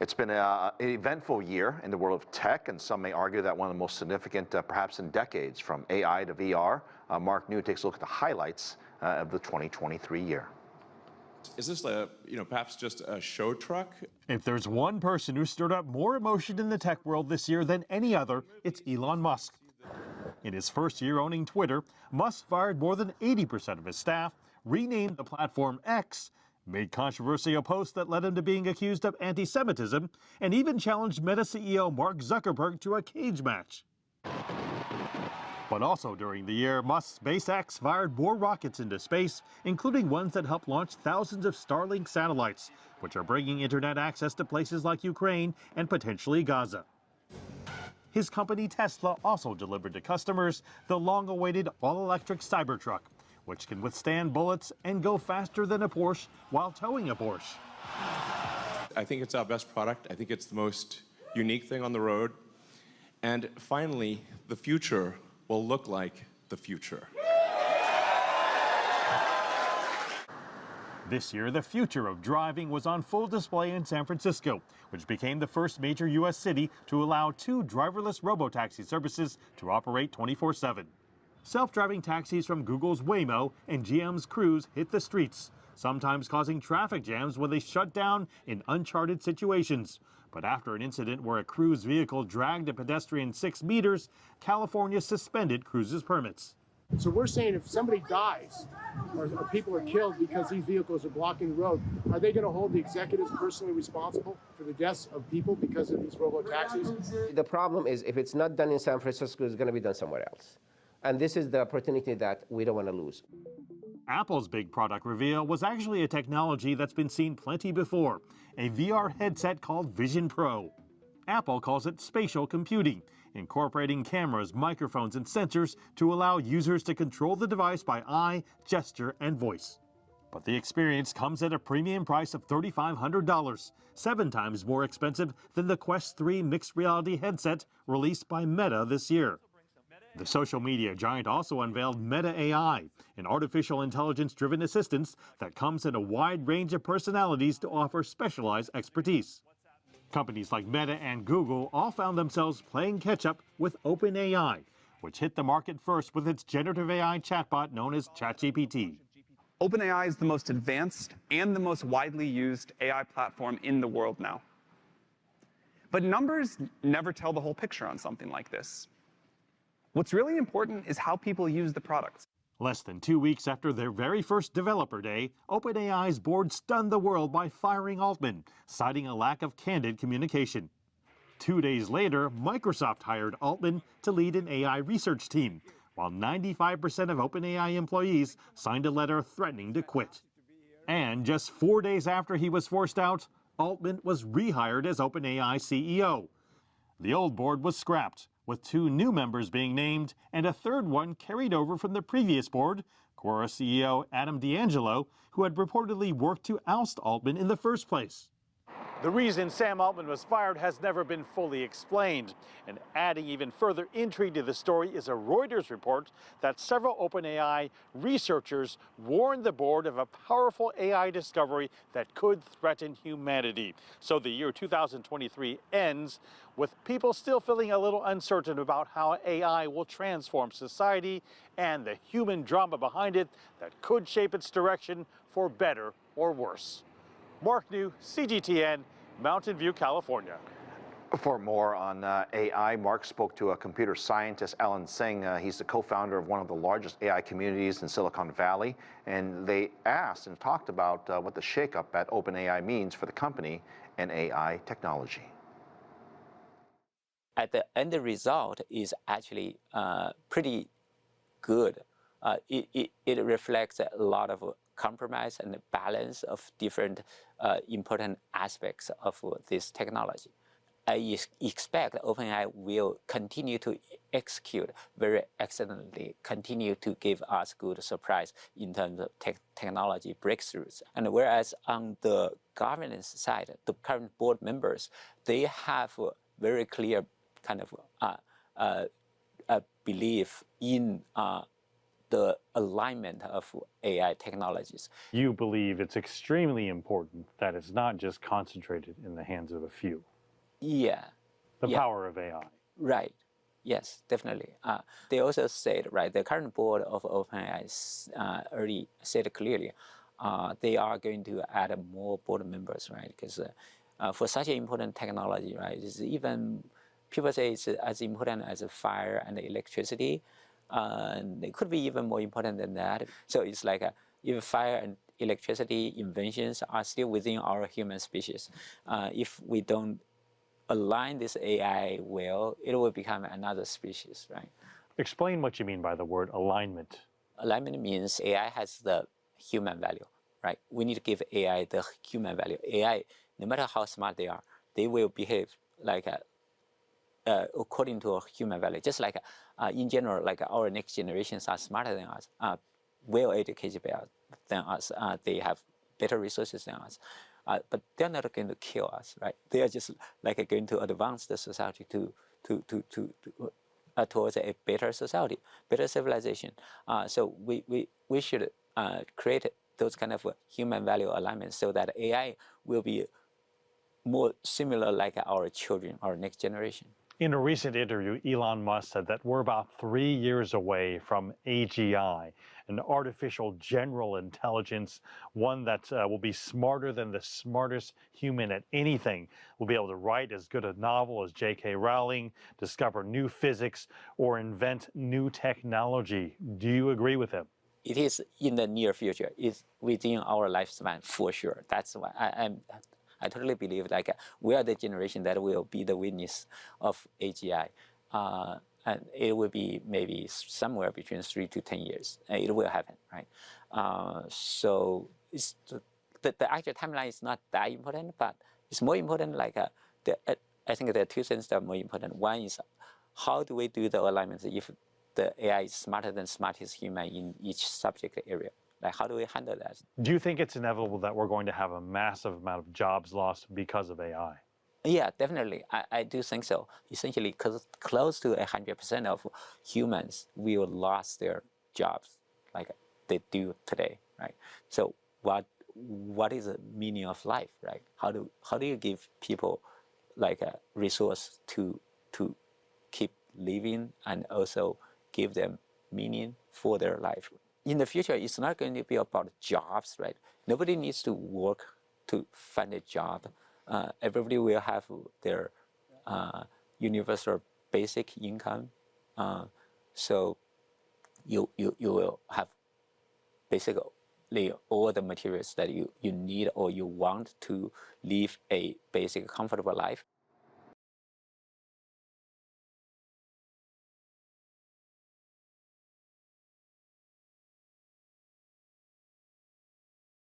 It's been an eventful year in the world of tech, and some may argue that one of the most significant, perhaps in decades, from AI to VR. Mark New takes a look at the highlights of the 2023 year. Is this perhaps just a show truck? If there's one person who stirred up more emotion in the tech world this year than any other, it's Elon Musk. In his first year owning Twitter, Musk fired more than 80% of his staff, renamed the platform X, made controversial posts that led him to being accused of anti-Semitism, and even challenged Meta CEO Mark Zuckerberg to a cage match. But also during the year, Musk's SpaceX fired more rockets into space, including ones that help launch thousands of Starlink satellites, which are bringing internet access to places like Ukraine and potentially Gaza. His company Tesla also delivered to customers the long-awaited all-electric Cybertruck, which can withstand bullets and go faster than a Porsche while towing a Porsche. I think it's our best product. I think it's the most unique thing on the road. And finally, the future will look like the future. This year, the future of driving was on full display in San Francisco, which became the first major U.S. city to allow 2 driverless robotaxi services to operate 24/7. Self-driving taxis from Google's Waymo and GM's Cruise hit the streets, sometimes causing traffic jams when they shut down in uncharted situations. But after an incident where a Cruise vehicle dragged a pedestrian 6 meters, California suspended Cruise's permits. So we're saying if somebody dies or people are killed because these vehicles are blocking the road, are they going to hold the executives personally responsible for the deaths of people because of these robo-taxis? The problem is if it's not done in San Francisco, it's going to be done somewhere else. And this is the opportunity that we don't want to lose. Apple's big product reveal was actually a technology that's been seen plenty before, a VR headset called Vision Pro. Apple calls it spatial computing, incorporating cameras, microphones, and sensors to allow users to control the device by eye, gesture, and voice. But the experience comes at a premium price of $3,500, 7 times more expensive than the Quest 3 mixed reality headset released by Meta this year. The social media giant also unveiled Meta AI, an artificial intelligence-driven assistant that comes in a wide range of personalities to offer specialized expertise. Companies like Meta and Google all found themselves playing catch-up with OpenAI, which hit the market first with its generative AI chatbot known as ChatGPT. OpenAI is the most advanced and the most widely used AI platform in the world now. But numbers never tell the whole picture on something like this. What's really important is how people use the products. Less than 2 weeks after their very first developer day, OpenAI's board stunned the world by firing Altman, citing a lack of candid communication. 2 days later, Microsoft hired Altman to lead an AI research team, while 95% of OpenAI employees signed a letter threatening to quit. And just 4 days after he was forced out, Altman was rehired as OpenAI CEO. The old board was scrapped, with 2 new members being named and a third one carried over from the previous board, Quora CEO Adam D'Angelo, who had reportedly worked to oust Altman in the first place. The reason Sam Altman was fired has never been fully explained. And adding even further intrigue to the story is a Reuters report that several OpenAI researchers warned the board of a powerful AI discovery that could threaten humanity. So the year 2023 ends with people still feeling a little uncertain about how AI will transform society and the human drama behind it that could shape its direction for better or worse. Mark New, CGTN, Mountain View, California. For more on AI, Mark spoke to a computer scientist, Alan XIng. He's the co-founder of one of the largest AI communities in Silicon Valley. And they asked and talked about what the shakeup at OpenAI means for the company and AI technology. At the end result is actually pretty good. It reflects a lot of compromise and balance of different important aspects of this technology. I expect OpenAI will continue to execute very excellently, continue to give us good surprise in terms of technology breakthroughs. And whereas on the governance side, the current board members, they have a very clear kind of belief in the alignment of AI technologies. You believe it's extremely important that it's not just concentrated in the hands of a few. Yeah. The Yeah. power of AI. Right. Yes, definitely. They also said, right, the current board of OpenAI already said clearly they are going to add more board members, right? Because for such an important technology, right, it's even, people say it's as important as fire and electricity. And it could be even more important than that. So it's like if fire and electricity inventions are still within our human species, if we don't align this AI well, it will become another species, right? Explain what you mean by the word alignment. Alignment means AI has the human value, right? We need to give AI the human value. AI, no matter how smart they are, they will behave like according to a human value. Just like in general, like our next generations are smarter than us, well educated than us. They have better resources than us. But they're not going to kill us, right? They are just like going to advance the society towards a better society, better civilization. So we should create those kind of human value alignments so that AI will be more similar like our children, our next generation. In a recent interview, Elon Musk said that we're about 3 years away from AGI, an artificial general intelligence, one that will be smarter than the smartest human at anything. Will be able to write as good a novel as J.K. Rowling, discover new physics, or invent new technology. Do you agree with him? It is in the near future. It's within our lifespan for sure. That's why I totally believe like we are the generation that will be the witness of AGI. And it will be maybe somewhere between 3 to 10 years. It will happen, right? So it's the actual timeline is not that important, but it's more important like I think there are two things that are more important. One is how do we do the alignment if the AI is smarter than smartest human in each subject area? Like, how do we handle that? Do you think it's inevitable that we're going to have a massive amount of jobs lost because of AI? Yeah, definitely. I do think so. Essentially, close to 100% of humans will lose their jobs like they do today, right? So what is the meaning of life, right? How do you give people like a resource to keep living and also give them meaning for their life? In the future, it's not going to be about jobs, right? Nobody needs to work to find a job. Everybody will have their universal basic income. So you will have basically all the materials that you need or you want to live a basic, comfortable life.